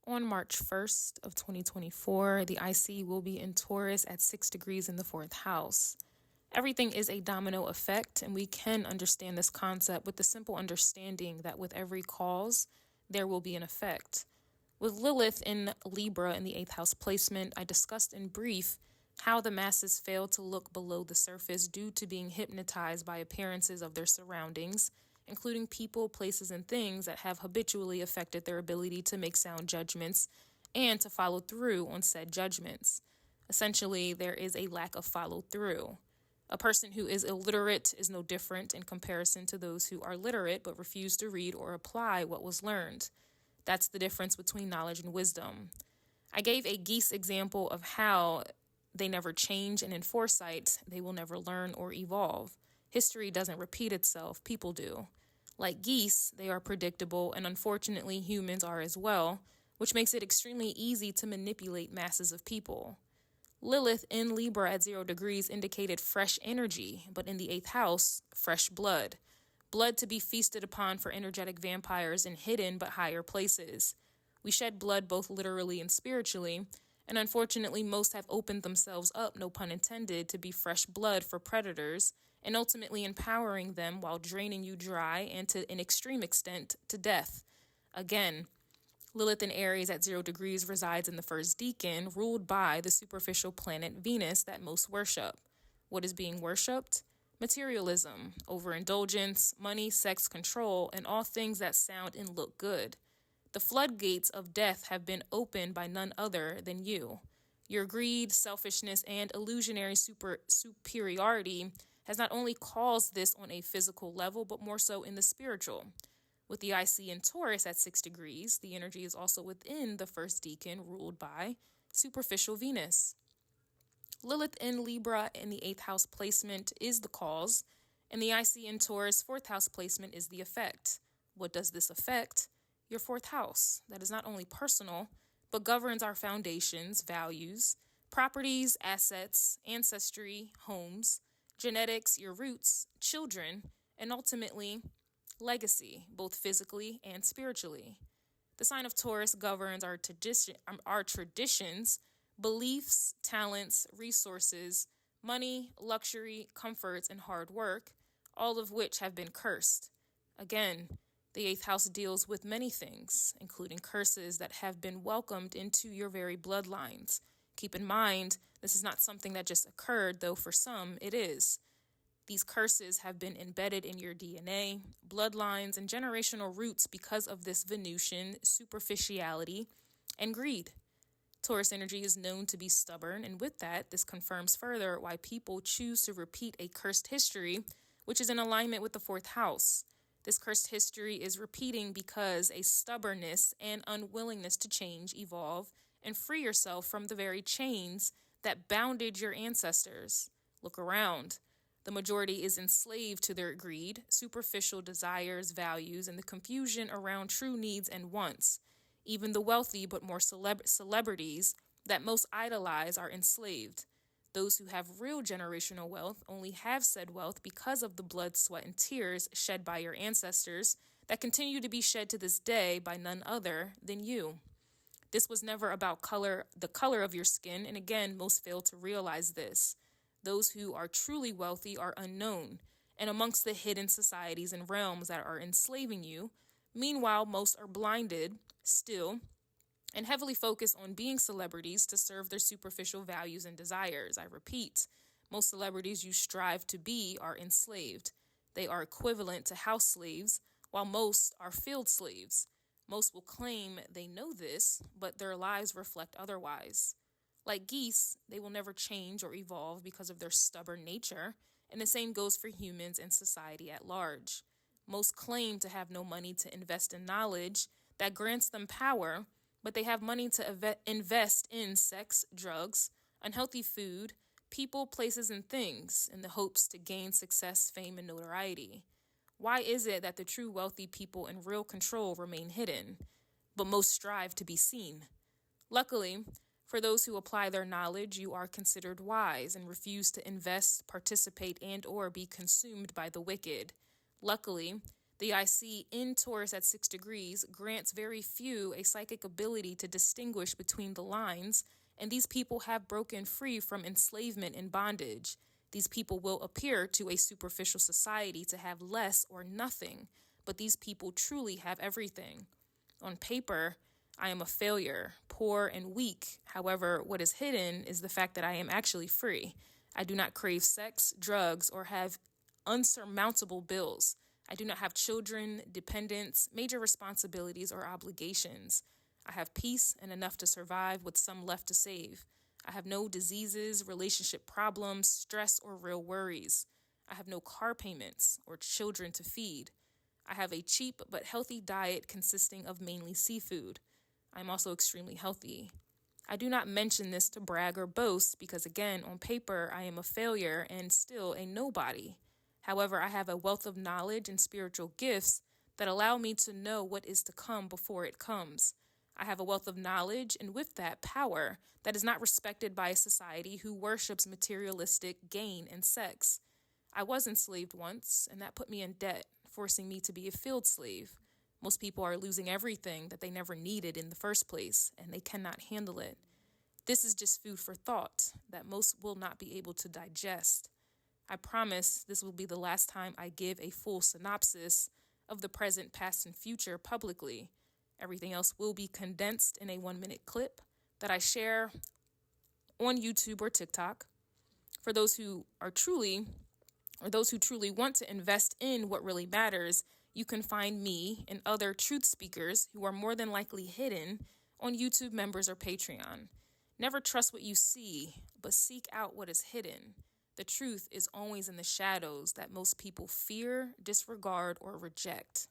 On March 1st of 2024, the IC will be in Taurus at 6 degrees in the 4th house. Everything is a domino effect, and we can understand this concept with the simple understanding that with every cause, there will be an effect. With Lilith in Libra in the 8th house placement, I discussed in brief how the masses fail to look below the surface due to being hypnotized by appearances of their surroundings, including people, places, and things that have habitually affected their ability to make sound judgments and to follow through on said judgments. Essentially, there is a lack of follow through. A person who is illiterate is no different in comparison to those who are literate but refuse to read or apply what was learned. That's the difference between knowledge and wisdom. I gave a geese example of how they never change, and in foresight, they will never learn or evolve. History doesn't repeat itself, people do. Like geese, they are predictable, and unfortunately humans are as well, which makes it extremely easy to manipulate masses of people. Lilith in Libra at 0 degrees indicated fresh energy, but in the 8th house, fresh blood. Blood to be feasted upon for energetic vampires in hidden but higher places. We shed blood both literally and spiritually, and unfortunately most have opened themselves up, no pun intended, to be fresh blood for predators, and ultimately empowering them while draining you dry and to an extreme extent to death. Again, Lilith in Aries at 0 degrees resides in the first decan, ruled by the superficial planet Venus that most worship. What is being worshipped? Materialism, overindulgence, money, sex, control, and all things that sound and look good. The floodgates of death have been opened by none other than you. Your greed, selfishness, and illusionary superiority has not only caused this on a physical level, but more so in the spiritual. With the IC in Taurus at 6 degrees, the energy is also within the first decan, ruled by superficial Venus. Lilith in Libra in the 8th house placement is the cause, and the IC in Taurus 4th house placement is the effect. What does this affect? Your 4th house. That is not only personal, but governs our foundations, values, properties, assets, ancestry, homes, genetics, your roots, children, and ultimately legacy, both physically and spiritually. The sign of Taurus governs our traditions, beliefs, talents, resources, money, luxury, comforts, and hard work, all of which have been cursed. Again, the 8th house deals with many things, including curses that have been welcomed into your very bloodlines. Keep in mind, this is not something that just occurred, though for some it is. These curses have been embedded in your DNA, bloodlines, and generational roots because of this Venusian superficiality and greed. Taurus energy is known to be stubborn, and with that, this confirms further why people choose to repeat a cursed history, which is in alignment with the 4th house. This cursed history is repeating because a stubbornness and unwillingness to change, evolve, and free yourself from the very chains that bounded your ancestors. Look around. The majority is enslaved to their greed, superficial desires, values, and the confusion around true needs and wants. Even the wealthy but more celebrities that most idolize are enslaved. Those who have real generational wealth only have said wealth because of the blood, sweat, and tears shed by your ancestors that continue to be shed to this day by none other than you. This was never about the color of your skin, and again, most fail to realize this. Those who are truly wealthy are unknown, and amongst the hidden societies and realms that are enslaving you. Meanwhile, most are blinded, still, and heavily focused on being celebrities to serve their superficial values and desires. I repeat, most celebrities you strive to be are enslaved. They are equivalent to house slaves, while most are field slaves. Most will claim they know this, but their lives reflect otherwise. Like geese, they will never change or evolve because of their stubborn nature, and the same goes for humans and society at large. Most claim to have no money to invest in knowledge that grants them power, but they have money to invest in sex, drugs, unhealthy food, people, places, and things in the hopes to gain success, fame, and notoriety. Why is it that the true wealthy people in real control remain hidden, but most strive to be seen? Luckily, for those who apply their knowledge, you are considered wise and refuse to invest, participate, and/or be consumed by the wicked. Luckily, The IC in Taurus at 6 degrees grants very few a psychic ability to distinguish between the lines, and these people have broken free from enslavement and bondage. These people will appear to a superficial society to have less or nothing, but these people truly have everything. On paper, I am a failure, poor and weak. However, what is hidden is the fact that I am actually free. I do not crave sex, drugs, or have unsurmountable bills. I do not have children, dependents, major responsibilities, or obligations. I have peace and enough to survive with some left to save. I have no diseases, relationship problems, stress, or real worries. I have no car payments or children to feed. I have a cheap but healthy diet consisting of mainly seafood. I'm also extremely healthy. I do not mention this to brag or boast because, again, on paper, I am a failure and still a nobody. However, I have a wealth of knowledge and spiritual gifts that allow me to know what is to come before it comes. I have a wealth of knowledge and with that power that is not respected by a society who worships materialistic gain and sex. I was enslaved once, and that put me in debt, forcing me to be a field slave. Most people are losing everything that they never needed in the first place, and they cannot handle it. This is just food for thought that most will not be able to digest. I promise this will be the last time I give a full synopsis of the present, past, and future publicly. Everything else will be condensed in a 1-minute clip that I share on YouTube or TikTok. For those who truly want to invest in what really matters, you can find me and other truth speakers who are more than likely hidden on YouTube Members or Patreon. Never trust what you see, but seek out what is hidden. The truth is always in the shadows that most people fear, disregard, or reject.